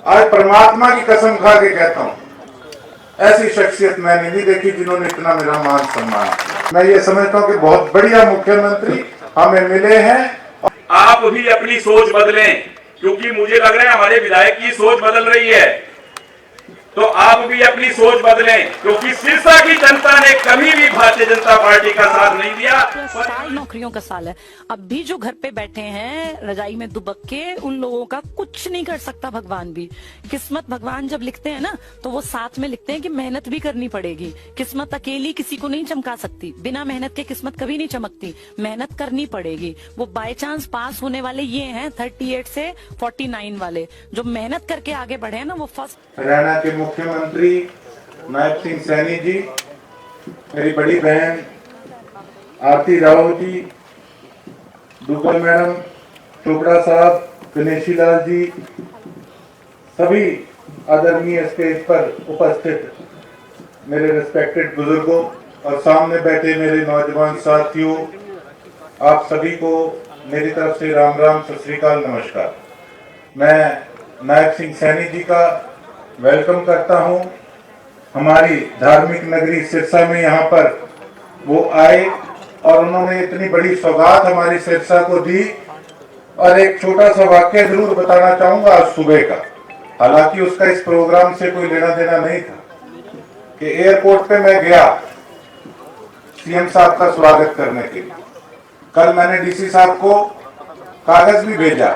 आज परमात्मा की कसम खा के कहता हूं, ऐसी शख्सियत मैंने नहीं देखी जिन्होंने इतना मेरा मान सम्मान। मैं ये समझता हूं कि बहुत बढ़िया मुख्यमंत्री हमें मिले हैं। आप भी अपनी सोच बदलें, क्योंकि मुझे लग रहा है हमारे विधायक की सोच बदल रही है। तो आप भी अपनी सोच बदलें, क्योंकि सिरसा की जनता ने कभी भी भारतीय जनता पार्टी का साथ नहीं दिया। साल नौकरियों का साल है। अब भी जो घर पे बैठे हैं रजाई में दुबक के, उन लोगों का कुछ नहीं कर सकता भगवान भी। किस्मत भगवान जब लिखते हैं ना, तो वो साथ में लिखते हैं कि मेहनत भी करनी पड़ेगी। किस्मत अकेली किसी को नहीं चमका सकती, बिना मेहनत के किस्मत कभी नहीं चमकती। मेहनत करनी पड़ेगी। वो बाय चांस पास होने वाले ये हैं 38 से 49 वाले, जो मेहनत करके आगे बढ़े हैं ना, वो फर्स्ट। हरियाणा के मुख्यमंत्री नायब सिंह सैनी जी, मेरी बड़ी बहन आरती राव जी, दुग्गल मैडम, चोपड़ा साहब, गणेशी लाल जी, सभी आदरणीय स्टेज पर उपस्थित मेरे रिस्पेक्टेड बुजुर्गों और सामने बैठे मेरे नौजवान साथियों, आप सभी को मेरी तरफ से राम राम, सत श्री अकाल, नमस्कार। मैं नायब सिंह सैनी जी का वेलकम करता हूं। हमारी धार्मिक नगरी सिरसा में यहाँ पर वो आए और उन्होंने इतनी बड़ी सौगात हमारी सिरसा को दी। और एक छोटा सा वाक्य जरूर बताना चाहूंगा आज सुबह का, हालांकि उसका इस प्रोग्राम से कोई लेना देना नहीं था, कि एयरपोर्ट पे मैं गया सीएम साहब का स्वागत करने के लिए। कल मैंने डीसी साहब को कागज भी भेजा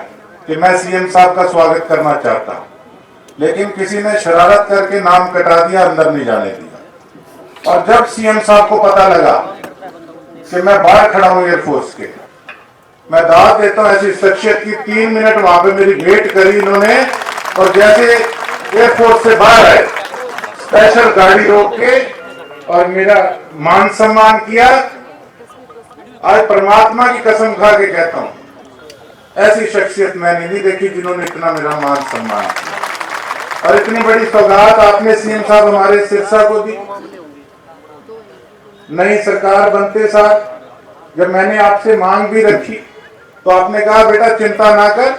कि मैं सीएम साहब का स्वागत करना चाहता हूं, लेकिन किसी ने शरारत करके नाम कटा दिया, अंदर नहीं जाने दिया। और जब सीएम साहब को पता लगा कि मैं बाहर खड़ा हूं एयरफोर्स के, मैं दाद देता हूं ऐसी शख्सियत की, 3 मिनट वहां पे मेरी वेट करी इन्होंने, और जैसे एयरफोर्स से बाहर आए स्पेशल गाड़ी रोक के और मेरा मान सम्मान किया। आज परमात्मा की कसम खा के कहता हूं, ऐसी शख्सियत मैंने नहीं देखी जिन्होंने इतना मेरा मान सम्मान किया। और इतनी बड़ी सौगात आपने सीएम साहब हमारे सिरसा को दी। नई सरकार बनते साथ जब मैंने आपसे मांग भी रखी, तो आपने कहा बेटा चिंता ना कर,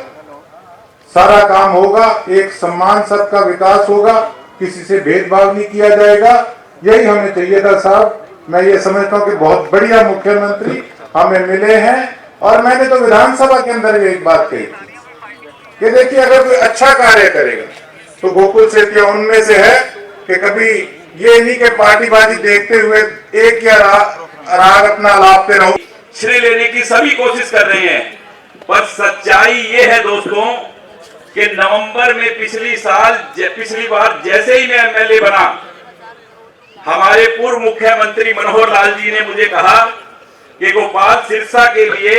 सारा काम होगा, एक सम्मान, सबका विकास होगा, किसी से भेदभाव नहीं किया जाएगा। यही हमें चाहिए था साहब। मैं ये समझता हूँ कि बहुत बढ़िया मुख्यमंत्री हमें मिले हैं। और मैंने तो विधानसभा के अंदर एक बात कही थी कि देखिए, अगर कोई अच्छा कार्य करेगा तो गोकुल सेठिया उनमें से है कि कभी ये नहीं कि पार्टीबाजी देखते हुए एक या राग अपना लापते रहो। श्रेय लेने की सभी कोशिश कर रहे हैं, पर सच्चाई ये है दोस्तों कि नवंबर में पिछली बार जैसे ही मैं एमएलए बना, हमारे पूर्व मुख्यमंत्री मनोहर लाल जी ने मुझे कहा कि गोपाल सिरसा के लिए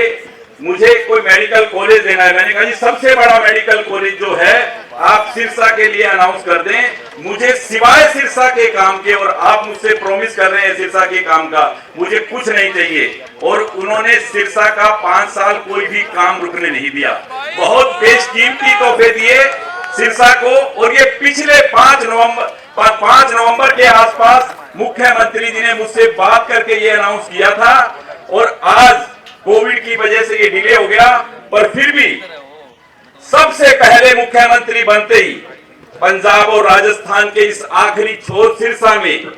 मुझे कोई मेडिकल कॉलेज देना है। मैंने कहा जी सबसे बड़ा मेडिकल कॉलेज जो है आप सिरसा के लिए अनाउंस कर दें। मुझे सिवाय सिरसा के काम के, और आप मुझसे प्रॉमिस कर रहे हैं सिरसा के काम का, मुझे कुछ नहीं चाहिए। और उन्होंने सिरसा का 5 साल कोई भी काम रुकने नहीं दिया। बहुत बेशकीमती तोहफे दिए सिरसा को। और ये पिछले 5 नवंबर के आसपास मुख्यमंत्री जी ने मुझसे बात करके ये अनाउंस किया था, और आज कोविड की वजह से ये डिले हो गया। पर फिर भी सबसे पहले मुख्यमंत्री बनते ही पंजाब और राजस्थान के इस आखिरी छोर सिरसा में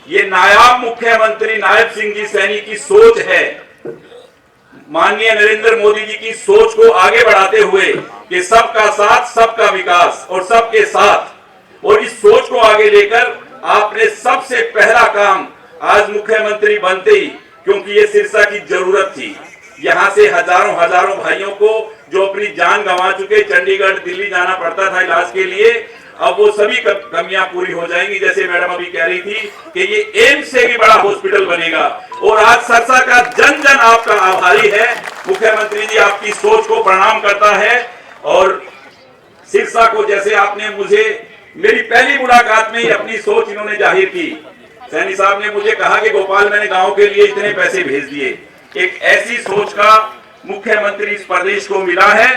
ये नायाब मुख्यमंत्री नायब सिंह जी सैनी की सोच है, माननीय नरेंद्र मोदी जी की सोच को आगे बढ़ाते हुए कि सबका साथ, सबका विकास और सबके साथ। और इस सोच को आगे लेकर आपने सबसे पहला काम आज मुख्यमंत्री बनते ही, क्योंकि ये सिरसा की जरूरत थी, यहाँ से हजारों भाइयों को जो अपनी जान गंवा चुके, चंडीगढ़ दिल्ली जाना पड़ता था इलाज के लिए, अब वो सभी कमियां पूरी हो जाएंगी। जैसे मैडम अभी कह रही थी कि ये एम्स से भी बड़ा हॉस्पिटल बनेगा। और आज सिरसा का जन जन आपका आभारी है। मुख्यमंत्री जी आपकी सोच को प्रणाम करता है। और सिरसा को जैसे आपने मुझे मेरी पहली मुलाकात में ही अपनी सोच इन्होंने जाहिर की। सैनी साहब ने मुझे कहा कि गोपाल मैंने गांव के लिए इतने पैसे भेज दिए। एक ऐसी सोच का मुख्यमंत्री इस प्रदेश को मिला है।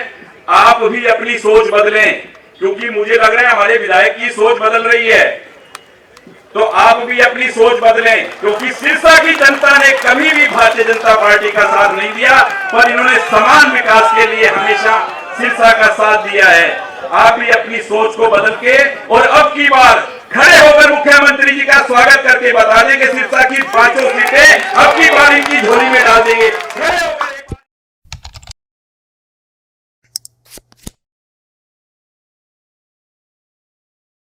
आप भी अपनी सोच बदलें, क्योंकि मुझे लग रहा है हमारे विधायक की सोच बदल रही है। तो आप भी अपनी सोच बदलें, क्योंकि सिरसा की जनता ने कभी भी भारतीय जनता पार्टी का साथ नहीं दिया, पर इन्होंने समान विकास के लिए हमेशा सिरसा का साथ दिया है। आप भी अपनी सोच को बदल के और अब की बार खड़े होकर मुख्यमंत्री जी का स्वागत करके बता दें कि सिरसा की 5 सीटें अब की बार इनकी झोली में डाल देंगे।